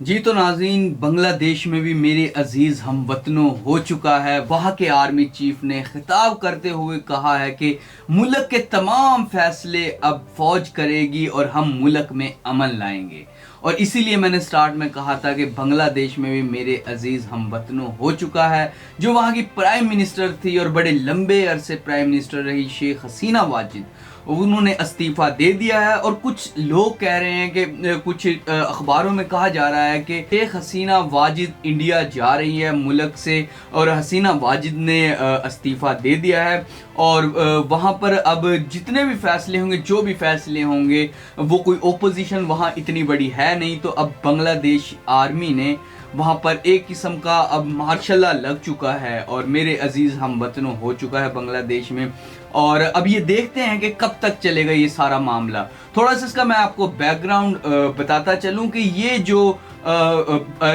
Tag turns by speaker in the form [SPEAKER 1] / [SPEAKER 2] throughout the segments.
[SPEAKER 1] जी तो नाज़रीन, बांग्लादेश में भी मेरे अजीज़ हम वतनों हो चुका है। वहाँ के आर्मी चीफ ने खिताब करते हुए कहा है कि मुल्क के तमाम फैसले अब फौज करेगी और हम मुल्क में अमन लाएंगे। और इसीलिए मैंने स्टार्ट में कहा था कि बांग्लादेश में भी मेरे अजीज़ हम वतनों हो चुका है। जो वहाँ की प्राइम मिनिस्टर थी और बड़े लंबे अरसे प्राइम मिनिस्टर रही शेख हसीना वाजिद, उन्होंने इस्तीफा दे दिया है। और कुछ लोग कह रहे हैं कि कुछ अखबारों में कहा जा रहा है कि शेख हसीना वाजिद इंडिया जा रही है मुल्क से, और हसीना वाजिद ने इस्तीफा दे दिया है। और वहाँ पर अब जितने भी फैसले होंगे, जो भी फैसले होंगे, वो कोई ओपोजिशन वहाँ इतनी बड़ी है नहीं। तो अब बांग्लादेश आर्मी ने वहाँ पर एक किस्म का अब मार्शल लॉ लग चुका है और मेरे अजीज़ हम वतनों हो चुका है बांग्लादेश में। और अब ये देखते हैं कि कब तक चलेगा ये सारा मामला। थोड़ा सा इसका मैं आपको बैकग्राउंड बताता चलूं कि ये जो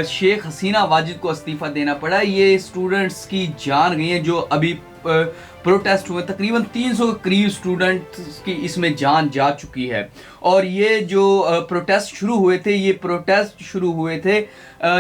[SPEAKER 1] शेख हसीना वाजिद को इस्तीफा देना पड़ा, ये स्टूडेंट्स की जान गई है। जो अभी प्रोटेस्ट हुए, तकरीबन 300 के करीब स्टूडेंट्स की इसमें जान जा चुकी है। और ये जो प्रोटेस्ट शुरू हुए थे, ये प्रोटेस्ट शुरू हुए थे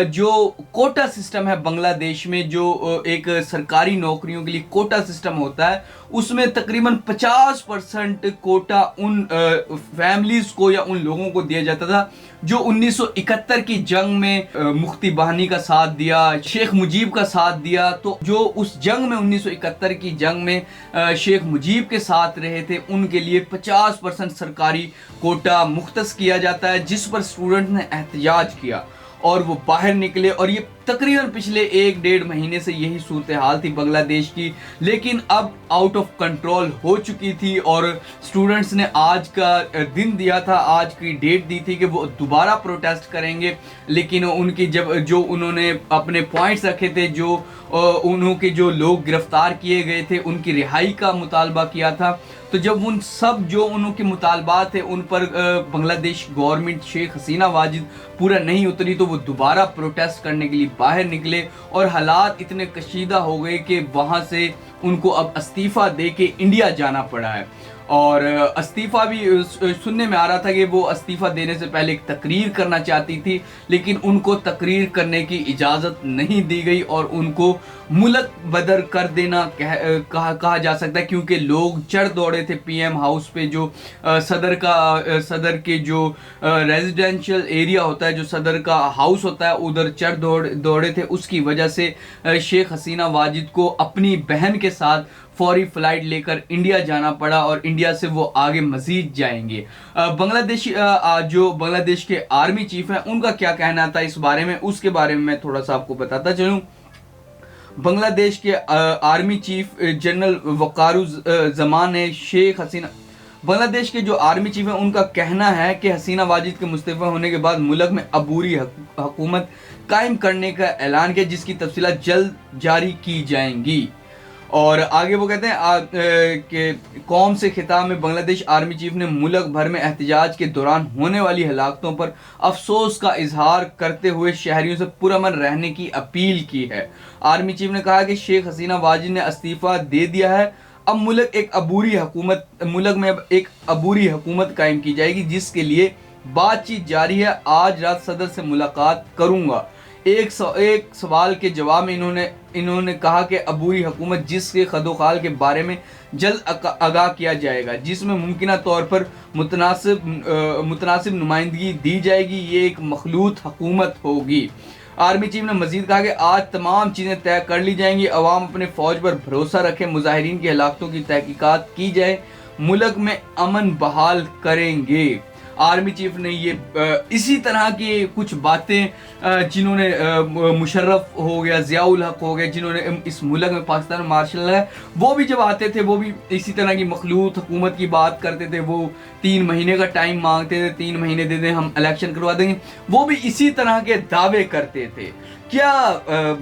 [SPEAKER 1] जो कोटा सिस्टम है बांग्लादेश में, जो एक सरकारी नौकरियों के लिए कोटा सिस्टम होता है, उसमें तकरीबन 50% कोटा उन फैमिलीज को या उन लोगों को दिया जाता था जो 1971 की जंग में मुफ्ती बहानी का साथ दिया, शेख मुजीब का साथ दिया। तो जो उस जंग में 1971 की जंग में शेख मुजीब के साथ रहे थे, उनके लिए 50% सरकारी कोटा मुख्तस किया जाता है, जिस पर स्टूडेंट ने एहतजाज किया और वो बाहर निकले। और ये तकरीबन पिछले 1-1.5 महीने से यही सूरत हाल थी बांग्लादेश की, लेकिन अब आउट ऑफ कंट्रोल हो चुकी थी। और स्टूडेंट्स ने आज का दिन दिया था, आज की डेट दी थी कि वो दोबारा प्रोटेस्ट करेंगे। लेकिन उनकी जो उन्होंने अपने पॉइंट्स रखे थे, जो उनके जो लोग गिरफ्तार किए गए थे, उनकी रिहाई का मुतालबा किया था। तो जब उन सब जो उनके मुतालबात थे उन पर बांग्लादेश गवर्नमेंट, शेख हसीना वाजिद पूरा नहीं उतरी, तो वो दोबारा प्रोटेस्ट करने के लिए बाहर निकले। और हालात इतने कशीदा हो गए कि वहाँ से उनको अब इस्तीफ़ा दे के इंडिया जाना पड़ा है। और इस्तीफ़ा भी सुनने में आ रहा था कि वो इस्तीफ़ा देने से पहले एक तकरीर करना चाहती थी, लेकिन उनको तकरीर करने की इजाज़त नहीं दी गई और उनको मुल्क बदर कर देना कहा जा सकता है। क्योंकि लोग चढ़ दौड़े थे पीएम हाउस पे, जो सदर के जो रेजिडेंशियल एरिया होता है, जो सदर का हाउस होता है, उधर चढ़ दौड़े थे। उसकी वजह से शेख हसीना वाजिद को अपनी बहन के साथ फौरी फ्लाइट लेकर इंडिया जाना पड़ा और इंडिया से वो आगे मजीद जाएंगे। जो बांग्लादेश के आर्मी चीफ हैं, उनका क्या कहना था इस बारे में, उसके बारे में मैं थोड़ा सा आपको बताता चलूं। बांग्लादेश के आर्मी चीफ जनरल वकारुज़्ज़मान ने शेख हसीना, बांग्लादेश के जो आर्मी चीफ हैं, उनका कहना है कि हसीना वाजिद के मुस्तफ़ा होने के बाद मुल्क में अबूरी हुकूमत कायम करने का ऐलान किया, जिसकी तफसीलात जल्द जारी की जाएंगी। और आगे वो कहते हैं कि कौम से खिताब में बांग्लादेश आर्मी चीफ ने मुल्क भर में एहतजाज के दौरान होने वाली हलाकतों पर अफसोस का इजहार करते हुए शहरियों से पुरअमन रहने की अपील की है। आर्मी चीफ ने कहा कि शेख हसीना वाजिद ने इस्तीफ़ा दे दिया है, अब मुल्क में अब एक अबूरी हुकूमत कायम की जाएगी, जिसके लिए बातचीत जारी है। आज रात सदर से मुलाकात करूंगा। एक सवाल के जवाब में इन्होंने कहा कि अबूरी हुकूमत जिसके खदोखाल के बारे में जल्द आगाह किया जाएगा, जिसमें मुमकिन तौर पर मुतनासिब नुमाइंदगी दी जाएगी। ये एक मखलूत हुकूमत होगी। आर्मी चीफ ने मजीद कहा कि आज तमाम चीज़ें तय कर ली जाएंगी, अवाम अपने फौज पर भरोसा रखें, मुजाहिरीन की हलाकतों की तहकीकात की जाए, मुल्क में अमन बहाल करेंगे। आर्मी चीफ ने ये इसी तरह की कुछ बातें, जिन्होंने मुशर्रफ हो गया, ज़ियाउल हक हो गए, जिन्होंने इस मुल्क में पाकिस्तान मार्शल लॉ है, वो भी जब आते थे वो भी इसी तरह की मखलूत हुकूमत की बात करते थे। वो 3 महीने का टाइम मांगते थे, 3 महीने दे दें, हम इलेक्शन करवा देंगे। वो भी इसी तरह के दावे करते थे। क्या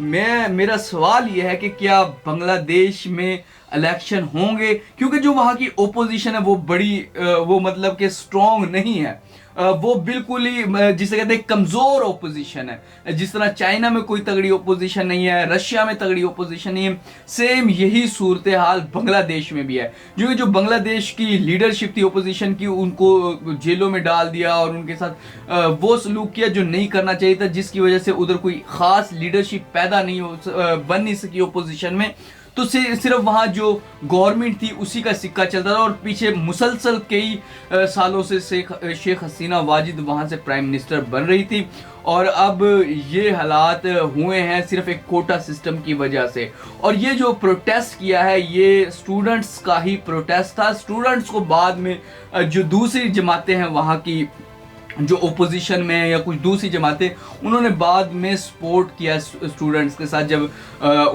[SPEAKER 1] मेरा सवाल ये है कि क्या बांग्लादेश में इलेक्शन होंगे? क्योंकि जो वहाँ की ओपोजिशन है वो बड़ी वो मतलब कि स्ट्रॉन्ग नहीं है। वो बिल्कुल ही जिसे कहते हैं कमजोर ओपोजिशन है। जिस तरह चाइना में कोई तगड़ी ओपोजिशन नहीं है, रशिया में तगड़ी ओपोजिशन नहीं है, सेम यही सूरत हाल बांग्लादेश में भी है। जो बांग्लादेश की लीडरशिप थी ओपोजिशन की, उनको जेलों में डाल दिया और उनके साथ वो सलूक किया जो नहीं करना चाहिए था, जिसकी वजह से उधर कोई खास लीडरशिप पैदा नहीं बन नहीं सकी ओपोजिशन में। तो सिर्फ वहां जो गवर्नमेंट थी उसी का सिक्का चलता था और पीछे मुसलसल कई सालों से शेख हसीना वाजिद वहां से प्राइम मिनिस्टर बन रही थी। और अब ये हालात हुए हैं सिर्फ एक कोटा सिस्टम की वजह से। और ये जो प्रोटेस्ट किया है ये स्टूडेंट्स का ही प्रोटेस्ट था। स्टूडेंट्स को बाद में जो दूसरी जमातें हैं वहाँ की जो ओपोजिशन में या कुछ दूसरी जमातें, उन्होंने बाद में सपोर्ट किया स्टूडेंट्स के साथ, जब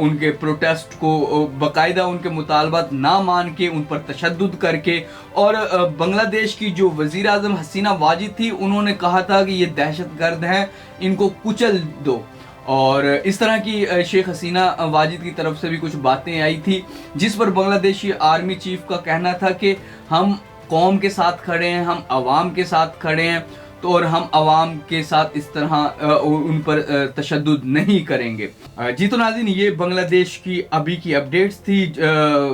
[SPEAKER 1] उनके प्रोटेस्ट को बाकायदा उनके मुतालबात ना मान के उन पर तशद्दुद करके। और बांग्लादेश की जो वज़ीर आज़म हसीना वाजिद थी, उन्होंने कहा था कि ये दहशतगर्द हैं, इनको कुचल दो। और इस तरह की शेख हसीना वाजिद की तरफ से भी कुछ बातें आई थी, जिस पर बांग्लादेशी आर्मी चीफ का कहना था कि हम कौम के साथ खड़े हैं, हम अवाम के साथ खड़े हैं, तो और हम अवाम के साथ इस तरह उन पर तशद्दुद नहीं करेंगे। जी तो नाज़रीन, ये बांग्लादेश की अभी की अपडेट्स थी।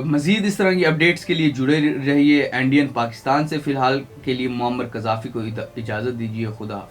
[SPEAKER 1] मज़ीद इस तरह की अपडेट्स के लिए जुड़े रहिए इंडियन पाकिस्तान से। फ़िलहाल के लिए मोहम्मद कज़ाफ़ी को इजाज़त दीजिए। खुदा।